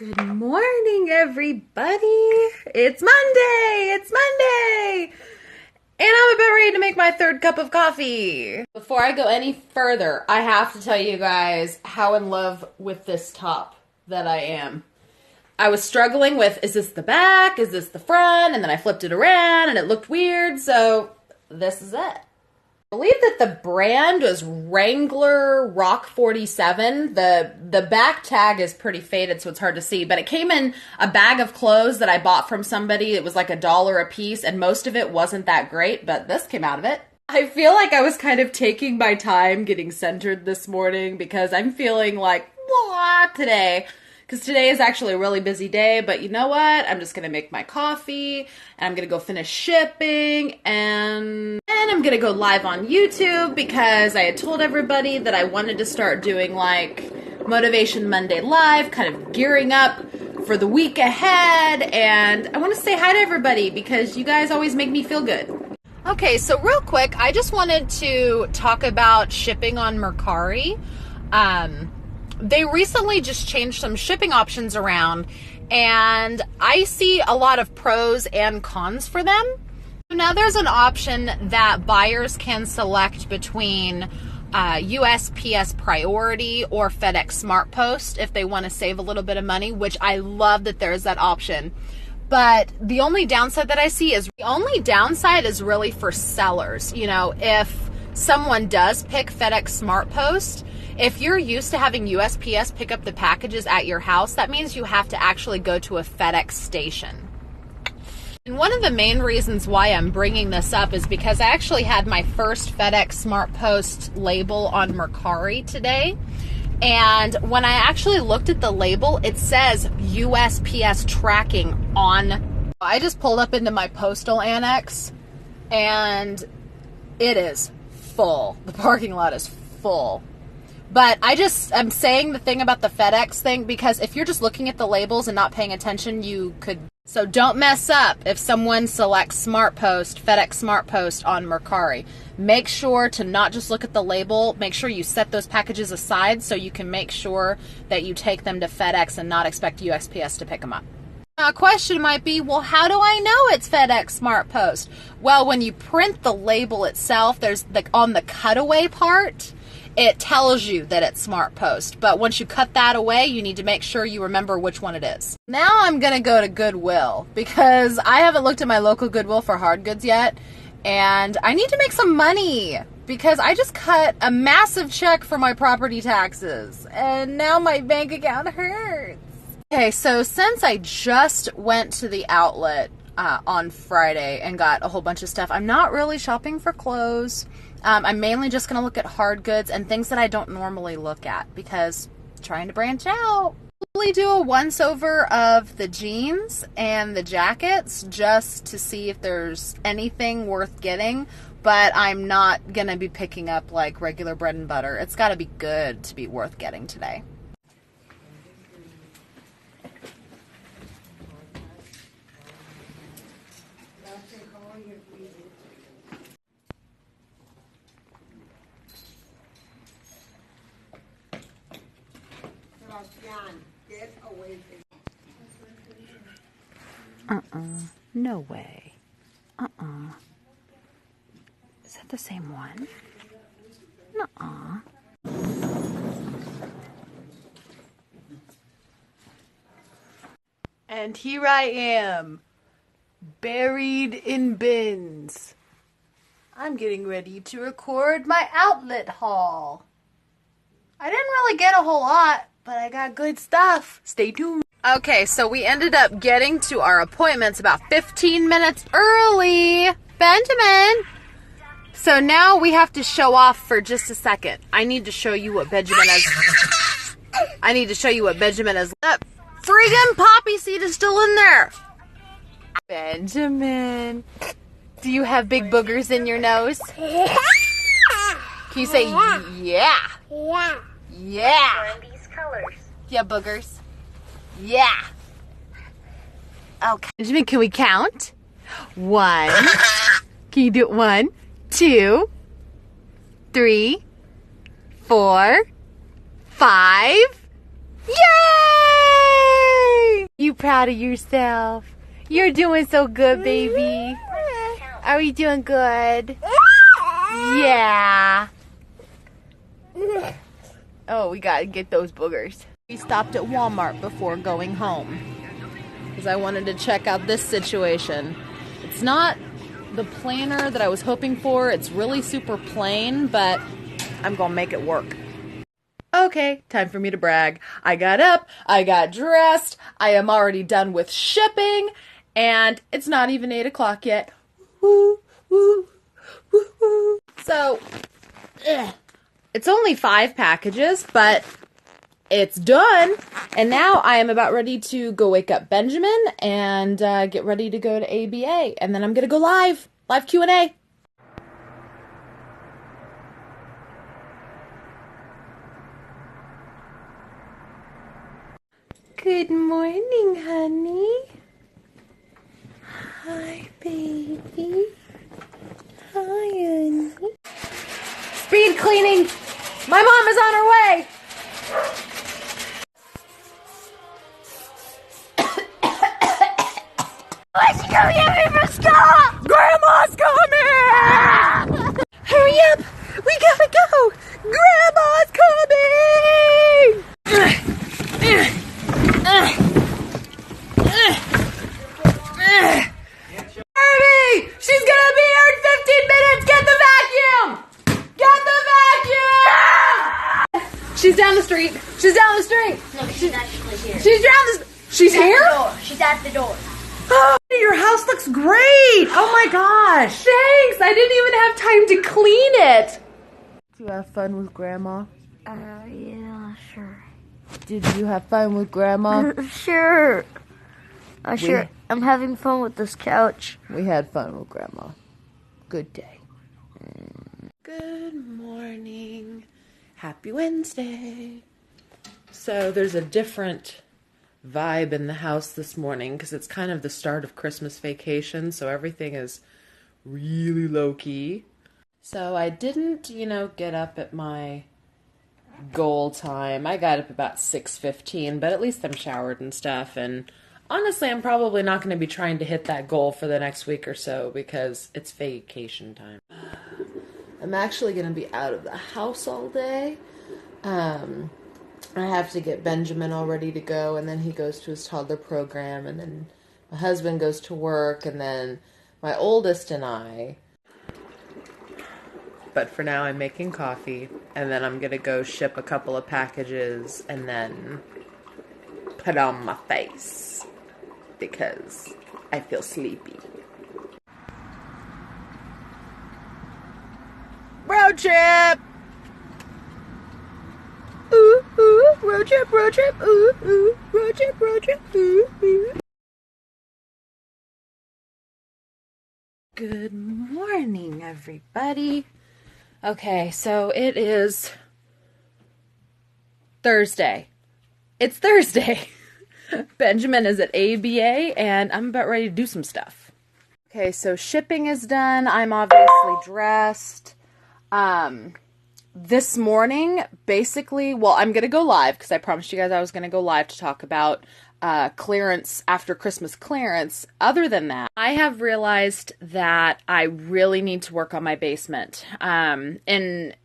Good morning, everybody. It's Monday. It's Monday. And I'm about ready to make my third cup of coffee. Before I go any further, I have to tell you guys how in love with this top that I am. I was struggling with, is this the back? Is this the front? And then I flipped it around and it looked weird. So this is it. I believe that the brand was Wrangler Rock 47. The back tag is pretty faded, so it's hard to see, but it came in a bag of clothes that I bought from somebody. It was like $1 a piece, and most of it wasn't that great, but this came out of it. I feel like I was kind of taking my time getting centered this morning because I'm feeling like, blah, today. Because today is actually a really busy day, but you know what? I'm just going to make my coffee, and I'm going to go finish shipping, and then I'm going to go live on YouTube because I had told everybody that I wanted to start doing like Motivation Monday Live, kind of gearing up for the week ahead, and I want to say hi to everybody because you guys always make me feel good. Okay, so real quick, I just wanted to talk about shipping on Mercari. They recently just changed some shipping options around, and I see a lot of pros and cons for them. Now there's an option that buyers can select between USPS Priority or FedEx Smart Post if they want to save a little bit of money, which I love that there's that option. But the only downside that I see is really for sellers. You know, if someone does pick FedEx Smart Post, if you're used to having USPS pick up the packages at your house, that means you have to actually go to a FedEx station. And one of the main reasons why I'm bringing this up is because I actually had my first FedEx Smart Post label on Mercari today. And when I actually looked at the label, it says USPS tracking on. I just pulled up into my postal annex and it is full. The parking lot is full. But I'm saying the thing about the FedEx thing because if you're just looking at the labels and not paying attention, you could. So don't mess up if someone selects Smart Post, FedEx Smart Post on Mercari. Make sure to not just look at the label. Make sure you set those packages aside so you can make sure that you take them to FedEx and not expect USPS to pick them up. Now, a question might be, well, how do I know it's FedEx Smart Post? Well, when you print the label itself, there's on the cutaway part, it tells you that it's Smart Post. But once you cut that away, you need to make sure you remember which one it is. Now I'm going to go to Goodwill because I haven't looked at my local Goodwill for hard goods yet. And I need to make some money because I just cut a massive check for my property taxes. And now my bank account hurts. Okay, so since I just went to the outlet on Friday and got a whole bunch of stuff, I'm not really shopping for clothes. I'm mainly just going to look at hard goods and things that I don't normally look at because I'm trying to branch out. Probably do a once-over of the jeans and the jackets just to see if there's anything worth getting, but I'm not going to be picking up like regular bread and butter. It's got to be good to be worth getting today. No way. Is that the same one? Nuh-uh. And here I am, buried in bins. I'm getting ready to record my outlet haul. I didn't really get a whole lot, but I got good stuff. Stay tuned. Okay, so we ended up getting to our appointments about 15 minutes early. Benjamin! So now we have to show off for just a second. I need to show you what Benjamin has. That friggin' poppy seed is still in there. Benjamin, do you have big boogers in your nose? Can you say yeah? Yeah. These colors. Yeah, boogers. Yeah. Okay. Benjamin, can we count? 1. Can you do it? 1, 2, 3, 4, 5. Yay! proud of yourself. You're doing so good, baby. Are you doing good? Yeah. Oh, we gotta get those boogers. We stopped at Walmart before going home because I wanted to check out this situation. It's not the planner that I was hoping for. It's really super plain, but I'm gonna make it work. Okay, time for me to brag. I got up, I got dressed, I am already done with shipping, and it's not even 8 o'clock yet. Woo, woo, woo, woo. So, it's only 5 packages, but it's done. And now I am about ready to go wake up Benjamin and get ready to go to ABA. And then I'm going to go live Q&A. Good morning, honey. Hi, baby. Hi, honey. Speed cleaning. My mom is on her way. Why's she coming at me from school? Grandma's coming! Hurry up! We gotta go! Grandma's coming! Hurry! She's gonna be here in 15 minutes! Get the vacuum! Get the vacuum! She's down the street. She's down the street. No, she's actually here. She's down the She's here? She's at the door. Oh, your house looks great! Oh my gosh! Thanks! I didn't even have time to clean it! Did you have fun with Grandma? Yeah, sure. Did you have fun with Grandma? Sure. Sure. I'm having fun with this couch. We had fun with Grandma. Good day. Good morning. Happy Wednesday. So there's a different vibe in the house this morning because it's kind of the start of Christmas vacation, so everything is really low-key. So I didn't, get up at my goal time. I got up about 6:15, but at least I'm showered and stuff, and honestly, I'm probably not going to be trying to hit that goal for the next week or so because it's vacation time. I'm actually going to be out of the house all day. I have to get Benjamin all ready to go, and then he goes to his toddler program, and then my husband goes to work, and then my oldest and I. But for now, I'm making coffee, and then I'm going to go ship a couple of packages, and then put on my face, because I feel sleepy. Road trip! Ooh, ooh, road trip, ooh, ooh, road trip, ooh, ooh. Good morning, everybody. Okay, so it is Thursday. It's Thursday. Benjamin is at ABA, and I'm about ready to do some stuff. Okay, so shipping is done. I'm obviously dressed. This morning, basically, well, I'm going to go live because I promised you guys I was going to go live to talk about clearance, after Christmas clearance. Other than that, I have realized that I really need to work on my basement. And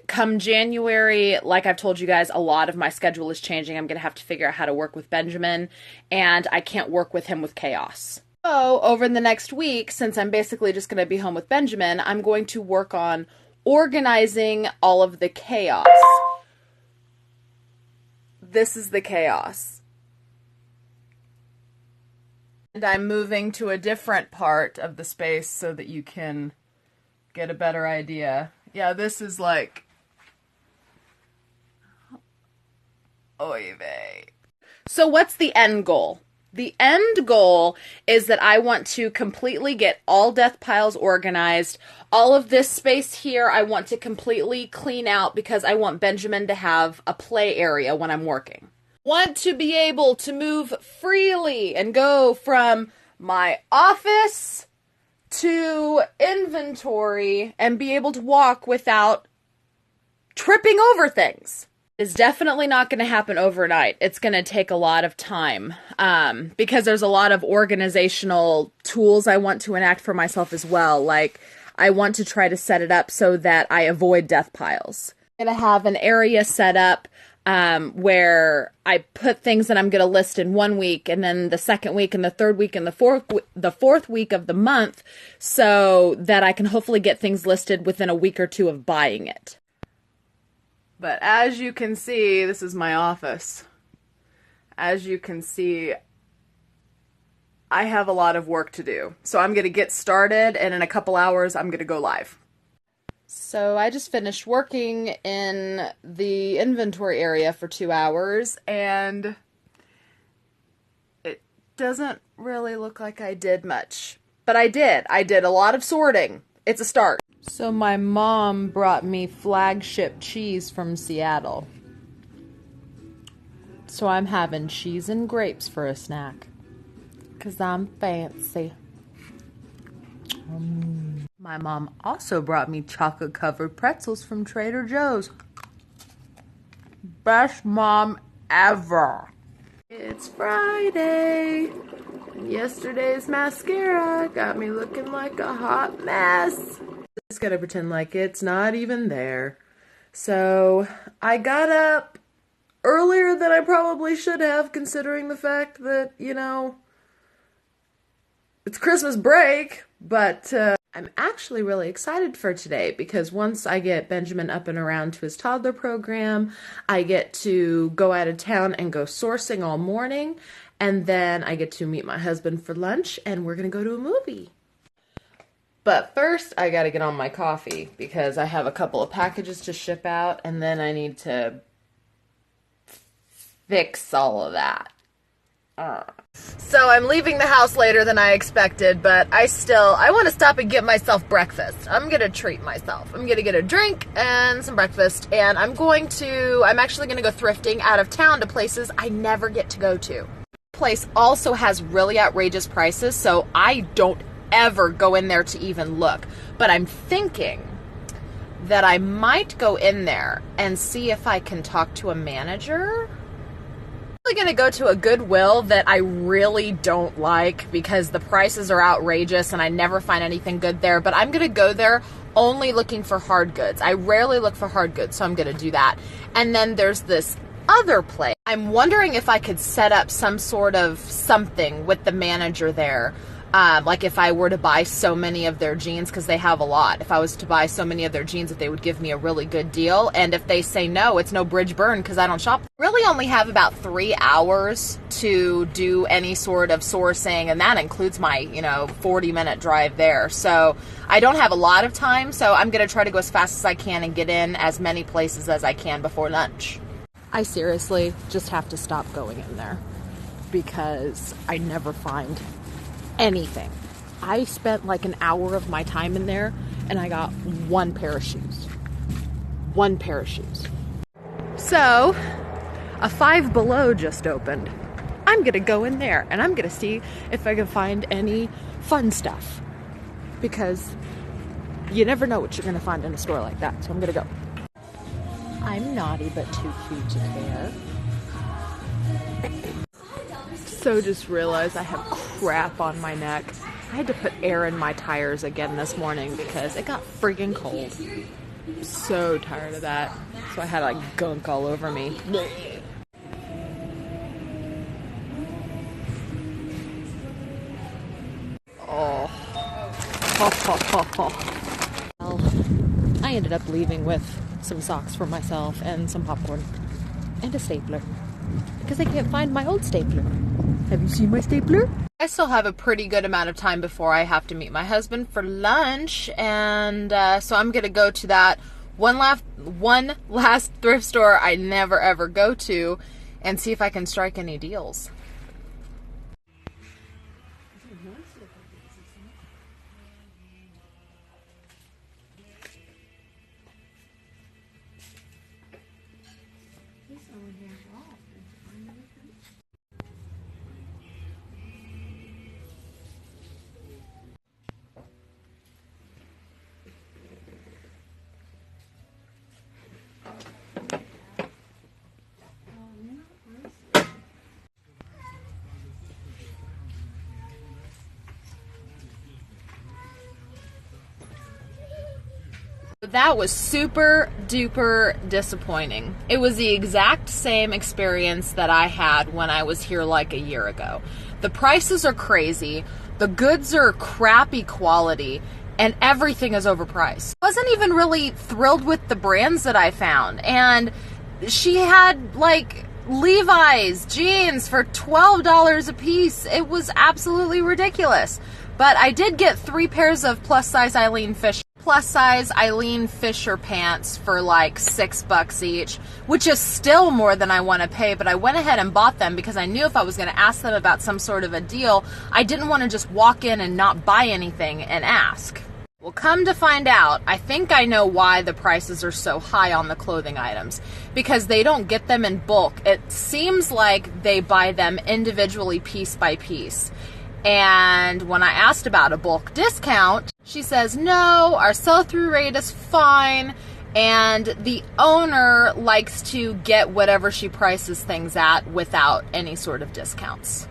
come January, like I've told you guys, a lot of my schedule is changing. I'm going to have to figure out how to work with Benjamin, and I can't work with him with chaos. So over the next week, since I'm basically just going to be home with Benjamin, I'm going to work on organizing all of the chaos. This is the chaos. And I'm moving to a different part of the space so that you can get a better idea. Yeah, this is like... Oy vey. So what's the end goal? The end goal is that I want to completely get all death piles organized. All of this space here I want to completely clean out because I want Benjamin to have a play area when I'm working. Want to be able to move freely and go from my office to inventory and be able to walk without tripping over things. It's definitely not going to happen overnight. It's going to take a lot of time because there's a lot of organizational tools I want to enact for myself as well. Like, I want to try to set it up so that I avoid death piles. I'm going to have an area set up where I put things that I'm going to list in 1 week, and then the second week and the third week and the fourth week of the month, so that I can hopefully get things listed within a week or two of buying it. But as you can see, this is my office. As you can see, I have a lot of work to do. So I'm going to get started, and in a couple hours, I'm going to go live. So I just finished working in the inventory area for 2 hours, and it doesn't really look like I did much. But I did. I did a lot of sorting. It's a start. So my mom brought me flagship cheese from Seattle. So I'm having cheese and grapes for a snack. 'Cause I'm fancy. My mom also brought me chocolate-covered pretzels from Trader Joe's. Best mom ever. It's Friday. Yesterday's mascara got me looking like a hot mess. Just gotta pretend like it's not even there. So I got up earlier than I probably should have, considering the fact that, you know, it's Christmas break, but I'm actually really excited for today because once I get Benjamin up and around to his toddler program, I get to go out of town and go sourcing all morning, and then I get to meet my husband for lunch, and we're gonna go to a movie. But first, I gotta get on my coffee because I have a couple of packages to ship out, and then I need to fix all of that. So I'm leaving the house later than I expected, but I want to stop and get myself breakfast. I'm gonna treat myself. I'm gonna get a drink and some breakfast, and I'm actually gonna go thrifting out of town to places I never get to go to. The place also has really outrageous prices, so I don't ever go in there to even look. But I'm thinking that I might go in there and see if I can talk to a manager. I'm going to go to a Goodwill that I really don't like because the prices are outrageous and I never find anything good there. But I'm going to go there only looking for hard goods. I rarely look for hard goods, so I'm going to do that. And then there's this other place. I'm wondering if I could set up some sort of something with the manager there. Like if I were to buy so many of their jeans, because they have a lot. If I was to buy so many of their jeans that they would give me a really good deal. And if they say no, it's no bridge burn because I don't shop. I really only have about 3 hours to do any sort of sourcing, and that includes my, 40-minute drive there. So I don't have a lot of time, so I'm going to try to go as fast as I can and get in as many places as I can before lunch. I seriously just have to stop going in there because I never find anything. I spent like an hour of my time in there and I got one pair of shoes. One pair of shoes. So, a Five Below just opened. I'm gonna go in there and I'm gonna see if I can find any fun stuff. Because you never know what you're gonna find in a store like that. So I'm gonna go. I'm naughty but too cute to care. So just realized I have crap on my neck. I had to put air in my tires again this morning because it got friggin' cold. I'm so tired of that. So I had like gunk all over me. Oh. Well, I ended up leaving with some socks for myself and some popcorn and a stapler because I can't find my old stapler. Have you seen my stapler? I still have a pretty good amount of time before I have to meet my husband for lunch, and so I'm gonna go to that one last thrift store I never ever go to and see if I can strike any deals. That was super duper disappointing. It was the exact same experience that I had when I was here like a year ago. The prices are crazy, the goods are crappy quality, and everything is overpriced. I wasn't even really thrilled with the brands that I found, and she had like Levi's jeans for $12 a piece. It was absolutely ridiculous. But I did get 3 pairs of plus size Eileen Fisher pants for like $6 each, which is still more than I want to pay, but I went ahead and bought them because I knew if I was going to ask them about some sort of a deal, I didn't want to just walk in and not buy anything and ask. Well, come to find out, I think I know why the prices are so high on the clothing items. Because they don't get them in bulk. It seems like they buy them individually piece by piece. And when I asked about a bulk discount, she says, no, our sell-through rate is fine, and the owner likes to get whatever she prices things at without any sort of discounts.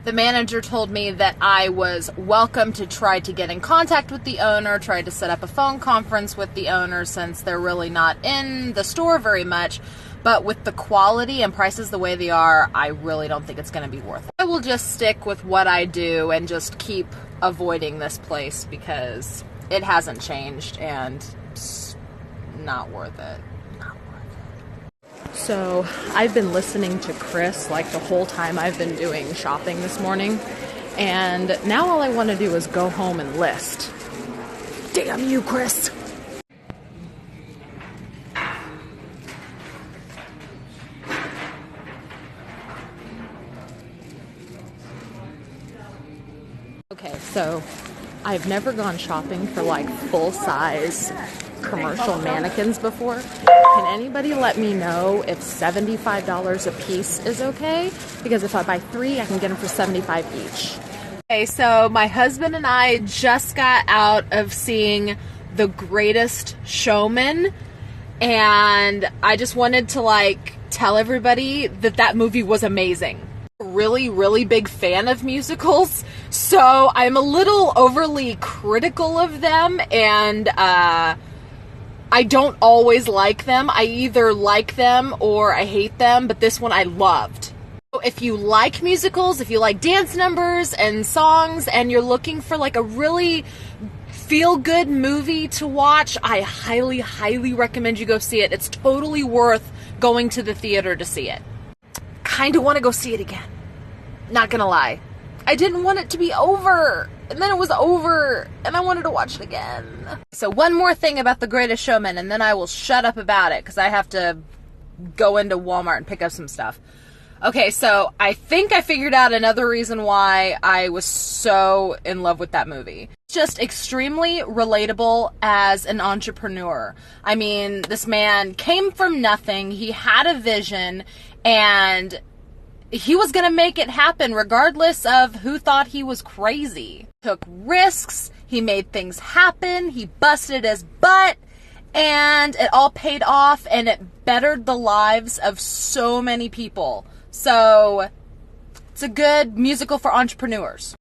The manager told me that I was welcome to try to get in contact with the owner, try to set up a phone conference with the owner since they're really not in the store very much. But with the quality and prices the way they are, I really don't think it's going to be worth it. I will just stick with what I do and just keep avoiding this place because it hasn't changed and it's not worth it. Not worth it. So I've been listening to Chris like the whole time I've been doing shopping this morning. And now all I want to do is go home and list. Damn you, Chris. Okay, so I've never gone shopping for like full-size commercial mannequins before. Can anybody let me know if $75 a piece is okay? Because if I buy 3, I can get them for $75 each. Okay, so my husband and I just got out of seeing The Greatest Showman, and I just wanted to like tell everybody that that movie was amazing. Really big fan of musicals, so I'm a little overly critical of them, and I don't always like them. I either like them or I hate them, but this one I loved. So if you like musicals, if you like dance numbers and songs, and you're looking for like a really feel-good movie to watch, I highly recommend you go see it. It's totally worth going to the theater to see it. Kind of want to go see it again. Not gonna lie. I didn't want it to be over. And then it was over. And I wanted to watch it again. So one more thing about The Greatest Showman, and then I will shut up about it because I have to go into Walmart and pick up some stuff. Okay, so I think I figured out another reason why I was so in love with that movie. It's just extremely relatable as an entrepreneur. I mean, this man came from nothing. He had a vision, and he was going to make it happen regardless of who thought he was crazy. Took risks, he made things happen, he busted his butt, and it all paid off, and it bettered the lives of so many people. So it's a good musical for entrepreneurs.